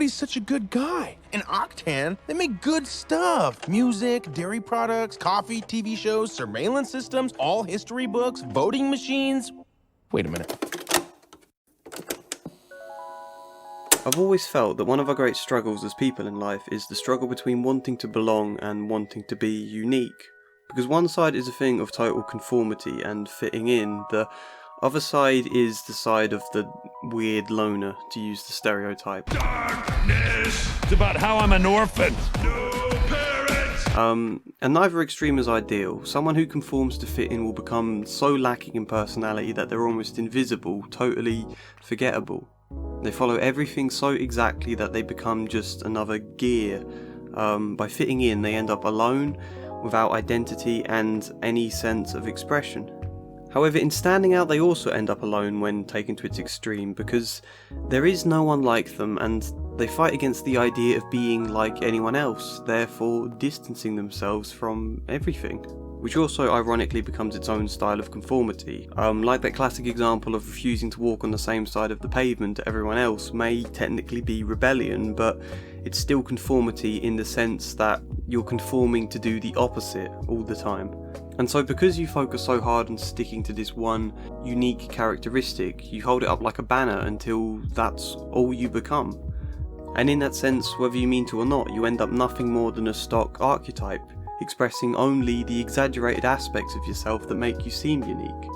he's such a good guy. In Octan, they make good stuff. Music, dairy products, coffee, TV shows, surveillance systems, all history books, voting machines. Wait a minute. I've always felt that one of our great struggles as people in life is the struggle between wanting to belong and wanting to be unique. Because one side is a thing of total conformity and fitting in, the other side is the side of the weird loner, to use the stereotype. Darkness! It's about how I'm an orphan. No parents! And neither extreme is ideal. Someone who conforms to fit in will become so lacking in personality that they're almost invisible, totally forgettable. They follow everything so exactly that they become just another gear. By fitting in, they end up alone, without identity and any sense of expression. However, in standing out, they also end up alone when taken to its extreme, because there is no one like them, and they fight against the idea of being like anyone else, therefore distancing themselves from everything. Which also ironically becomes its own style of conformity. Like that classic example of refusing to walk on the same side of the pavement to everyone else may technically be rebellion, but it's still conformity in the sense that you're conforming to do the opposite all the time. And so because you focus so hard on sticking to this one unique characteristic, you hold it up like a banner until that's all you become. And in that sense, whether you mean to or not, you end up nothing more than a stock archetype, expressing only the exaggerated aspects of yourself that make you seem unique.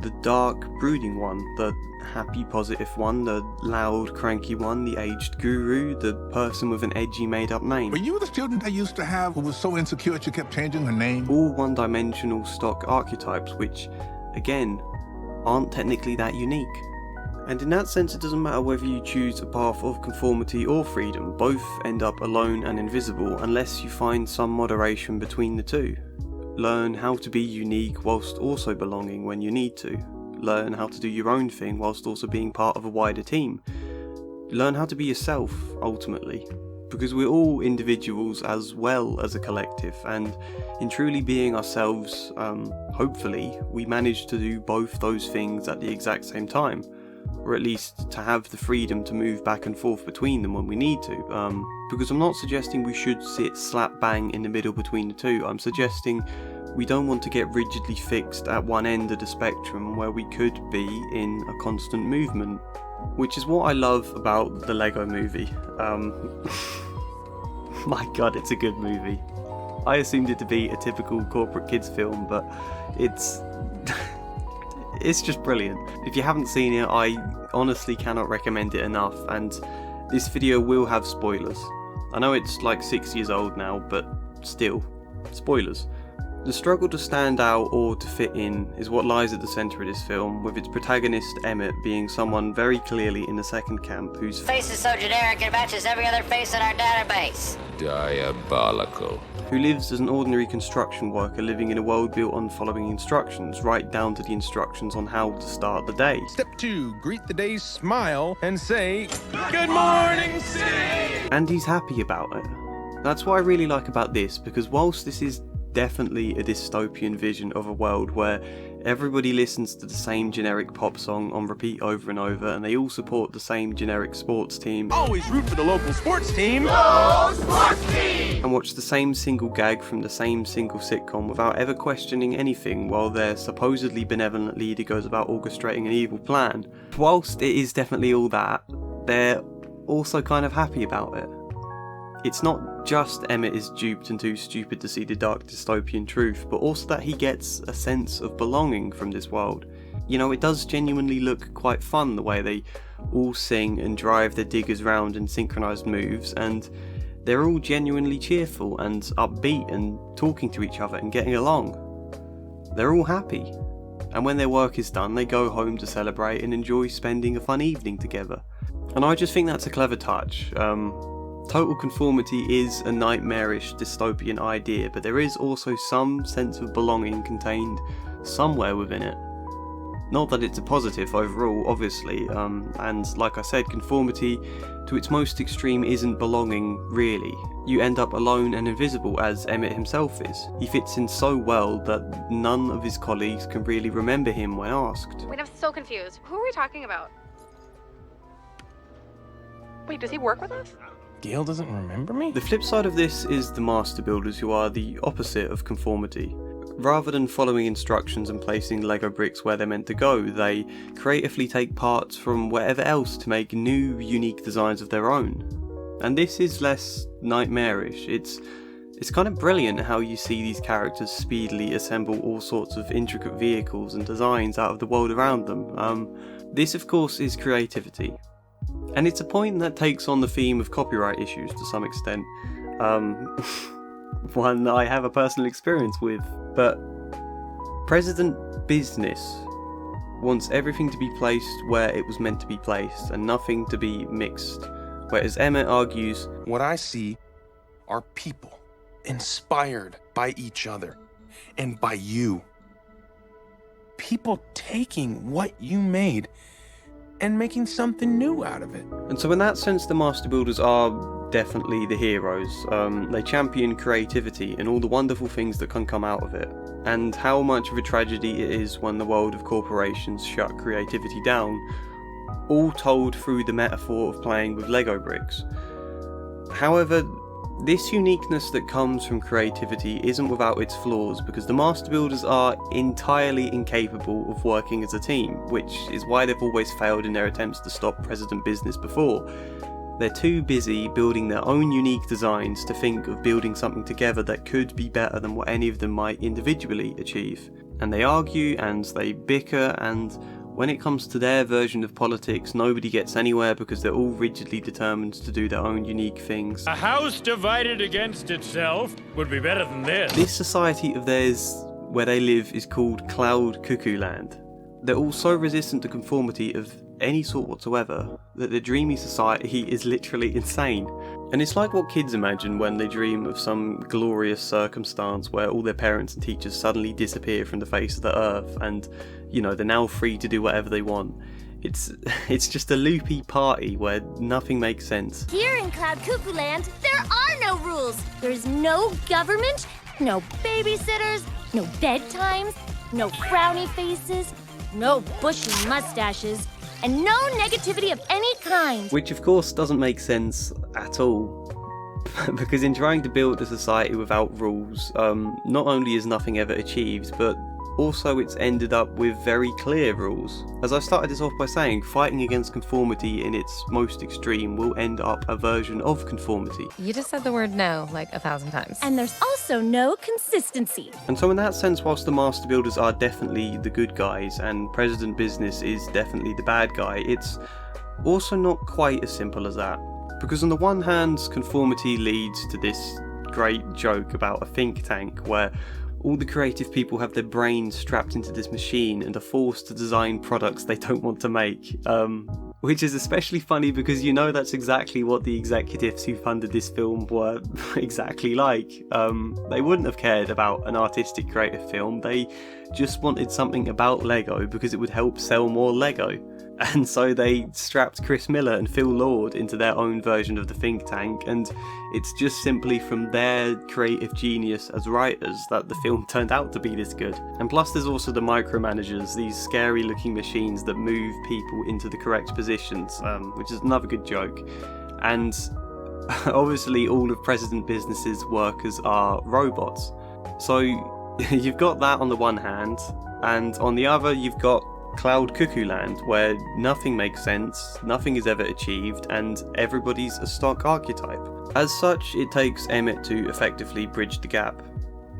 The dark, brooding one, the happy, positive one, the loud, cranky one, the aged guru, the person with an edgy, made-up name. Were you the student I used to have who was so insecure she kept changing her name? All one-dimensional stock archetypes which, again, aren't technically that unique. And in that sense, it doesn't matter whether you choose a path of conformity or freedom, both end up alone and invisible unless you find some moderation between the two. Learn how to be unique whilst also belonging when you need to. Learn how to do your own thing whilst also being part of a wider team. Learn how to be yourself, ultimately. Because we're all individuals as well as a collective, and in truly being ourselves, hopefully, we manage to do both those things at the exact same time. Or at least to have the freedom to move back and forth between them when we need to. Because I'm not suggesting we should sit slap bang in the middle between the two. I'm suggesting we don't want to get rigidly fixed at one end of the spectrum where we could be in a constant movement. Which is what I love about the Lego Movie. My god, it's a good movie. I assumed it to be a typical corporate kids film, but it's just brilliant. If you haven't seen it, I honestly cannot recommend it enough, and this video will have spoilers. I know it's like 6 years old now, but still, spoilers. The struggle to stand out or to fit in is what lies at the centre of this film, with its protagonist Emmet being someone very clearly in the second camp whose face is so generic it matches every other face in our database. Diabolical. Who lives as an ordinary construction worker living in a world built on following instructions, right down to the instructions on how to start the day. Step 2, greet the day, smile, and say, "Good morning, city!" And he's happy about it. That's what I really like about this, because whilst this is definitely a dystopian vision of a world where everybody listens to the same generic pop song on repeat over and over, and they all support the same generic sports team. Always root for the local sports team. Go sports team! And watch the same single gag from the same single sitcom without ever questioning anything while their supposedly benevolent leader goes about orchestrating an evil plan. Whilst it is definitely all that, they're also kind of happy about it. It's not just Emmet is duped and too stupid to see the dark dystopian truth, but also that he gets a sense of belonging from this world. You know, it does genuinely look quite fun the way they all sing and drive their diggers round in synchronised moves, and they're all genuinely cheerful and upbeat and talking to each other and getting along. They're all happy. And when their work is done, they go home to celebrate and enjoy spending a fun evening together. And I just think that's a clever touch. Total conformity is a nightmarish dystopian idea, but there is also some sense of belonging contained somewhere within it. Not that it's a positive overall, obviously, and like I said, conformity to its most extreme isn't belonging, really. You end up alone and invisible, as Emmet himself is. He fits in so well that none of his colleagues can really remember him when asked. Wait, I'm so confused. Who are we talking about? Wait, does he work with us? Gail doesn't remember me? The flip side of this is the master builders, who are the opposite of conformity. Rather than following instructions and placing Lego bricks where they're meant to go, they creatively take parts from wherever else to make new, unique designs of their own. And this is less nightmarish. It's kind of brilliant how you see these characters speedily assemble all sorts of intricate vehicles and designs out of the world around them. This, of course, is creativity. And it's a point that takes on the theme of copyright issues to some extent. One that I have a personal experience with. But President Business wants everything to be placed where it was meant to be placed and nothing to be mixed. Whereas Emmet argues, What I see are people inspired by each other and by you. People taking what you made and making something new out of it. and so in that sense the Master Builders are definitely the heroes. They champion creativity and all the wonderful things that can come out of it, and how much of a tragedy it is when the world of corporations shut creativity down, all told through the metaphor of playing with Lego bricks. However, this uniqueness that comes from creativity isn't without its flaws, because the Master Builders are entirely incapable of working as a team, which is why they've always failed in their attempts to stop President Business before. They're too busy building their own unique designs to think of building something together that could be better than what any of them might individually achieve. And they argue and they bicker, and when it comes to their version of politics, nobody gets anywhere because they're all rigidly determined to do their own unique things. A house divided against itself would be better than this. This society of theirs where they live is called Cloud Cuckoo Land. They're all so resistant to conformity of any sort whatsoever that their dreamy society is literally insane. And it's like what kids imagine when they dream of some glorious circumstance where all their parents and teachers suddenly disappear from the face of the earth and, you know, they're now free to do whatever they want. It's just a loopy party where nothing makes sense. Here in Cloud Cuckoo Land, there are no rules. There's no government, no babysitters, no bedtimes, no frowny faces, no bushy mustaches, and no negativity of any kind. Which of course doesn't make sense at all. Because in trying to build a society without rules, not only is nothing ever achieved, but also it's ended up with very clear rules. As I started this off by saying, fighting against conformity in its most extreme will end up a version of conformity. You just said the word no like 1,000 times. And there's also no consistency. And so in that sense, whilst the Master Builders are definitely the good guys and President Business is definitely the bad guy, it's also not quite as simple as that. Because on the one hand, conformity leads to this great joke about a think tank where all the creative people have their brains strapped into this machine and are forced to design products they don't want to make. Which is especially funny because you know that's exactly what the executives who funded this film were exactly like. They wouldn't have cared about an artistic creative film, they just wanted something about Lego because it would help sell more Lego. And so they strapped Chris Miller and Phil Lord into their own version of the think tank, and it's just simply from their creative genius as writers that the film turned out to be this good. And plus there's also the micromanagers, these scary looking machines that move people into the correct positions, which is another good joke. And obviously all of President Business's workers are robots. So you've got that on the one hand, and on the other you've got Cloud Cuckoo Land, where nothing makes sense, nothing is ever achieved, and everybody's a stock archetype. As such, it takes Emmet to effectively bridge the gap.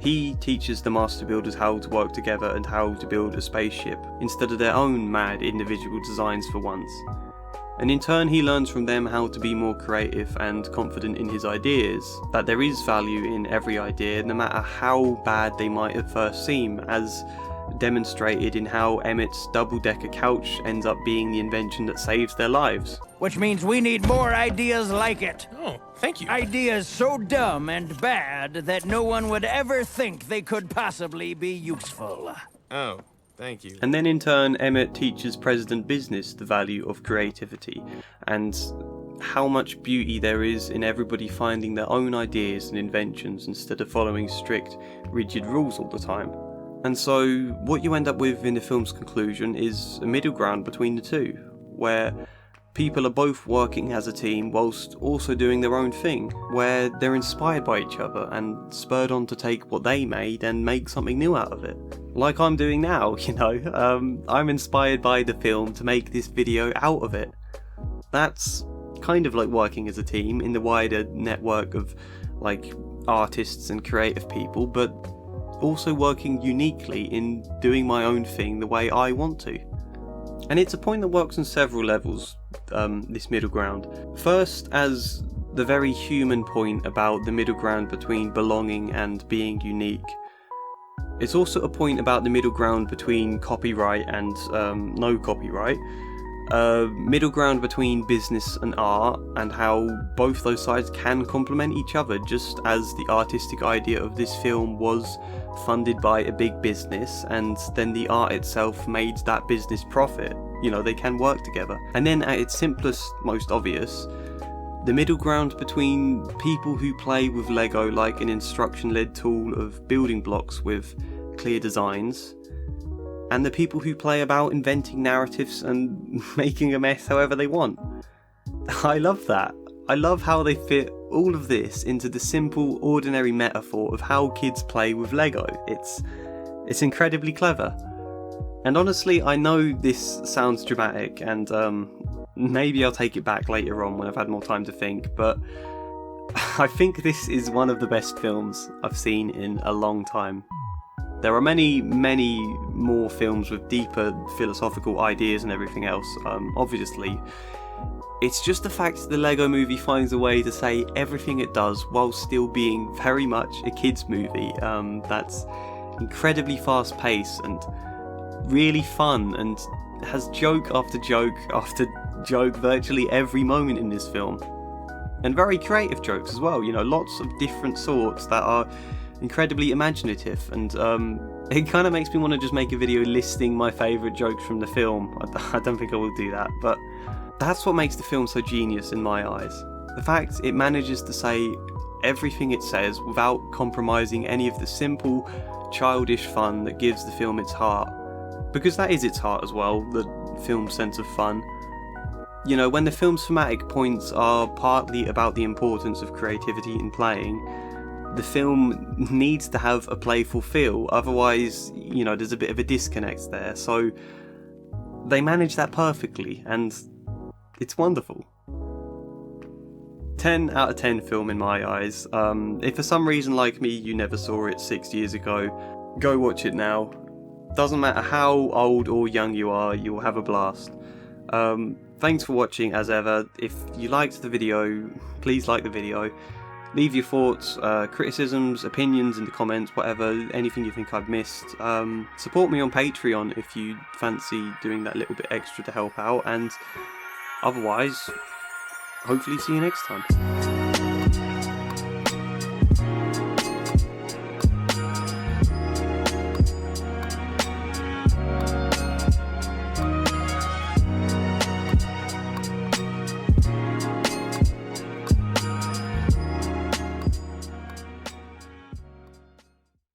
He teaches the Master Builders how to work together and how to build a spaceship, instead of their own mad individual designs for once. And in turn he learns from them how to be more creative and confident in his ideas, that there is value in every idea, no matter how bad they might at first seem, as demonstrated in how Emmet's double-decker couch ends up being the invention that saves their lives. Which means we need more ideas like it. Oh, thank you. Ideas so dumb and bad that no one would ever think they could possibly be useful. Oh, thank you. And then in turn, Emmet teaches President Business the value of creativity, and how much beauty there is in everybody finding their own ideas and inventions instead of following strict, rigid rules all the time. And so what you end up with in the film's conclusion is a middle ground between the two, where people are both working as a team whilst also doing their own thing, where they're inspired by each other and spurred on to take what they made and make something new out of it. Like I'm doing now, you know, I'm inspired by the film to make this video out of it. That's kind of like working as a team in the wider network of like artists and creative people, but also working uniquely in doing my own thing the way I want to. And it's a point that works on several levels, this middle ground. First, as the very human point about the middle ground between belonging and being unique. It's also a point about the middle ground between copyright and no copyright. Middle ground between business and art, and how both those sides can complement each other, just as the artistic idea of this film was funded by a big business and then the art itself made that business profit. You know, they can work together. And then at its simplest, most obvious, the middle ground between people who play with Lego like an instruction-led tool of building blocks with clear designs, and the people who play about inventing narratives and making a mess however they want. I love that. I love how they fit all of this into the simple, ordinary metaphor of how kids play with Lego. It's incredibly clever. And honestly, I know this sounds dramatic, and maybe I'll take it back later on when I've had more time to think, but I think this is one of the best films I've seen in a long time. There are many, many more films with deeper philosophical ideas and everything else, obviously. It's just the fact the Lego Movie finds a way to say everything it does while still being very much a kids' movie. That's incredibly fast paced and really fun, and has joke after joke after joke virtually every moment in this film. And very creative jokes as well, you know, lots of different sorts that are incredibly imaginative, and it kind of makes me want to just make a video listing my favourite jokes from the film. I don't think I will do that, but that's what makes the film so genius in my eyes. The fact it manages to say everything it says without compromising any of the simple, childish fun that gives the film its heart. Because that is its heart as well, the film's sense of fun. You know, when the film's thematic points are partly about the importance of creativity in playing, the film needs to have a playful feel, otherwise, you know, there's a bit of a disconnect there. So they manage that perfectly, and it's wonderful. 10 out of 10 film in my eyes. If for some reason like me you never saw it 6 years ago, go watch it now. Doesn't matter how old or young you are, you'll have a blast. Thanks for watching as ever. If you liked the video, please like the video. Leave your thoughts, criticisms, opinions in the comments, whatever, anything you think I've missed. Support me on Patreon if you fancy doing that little bit extra to help out, and otherwise, hopefully see you next time.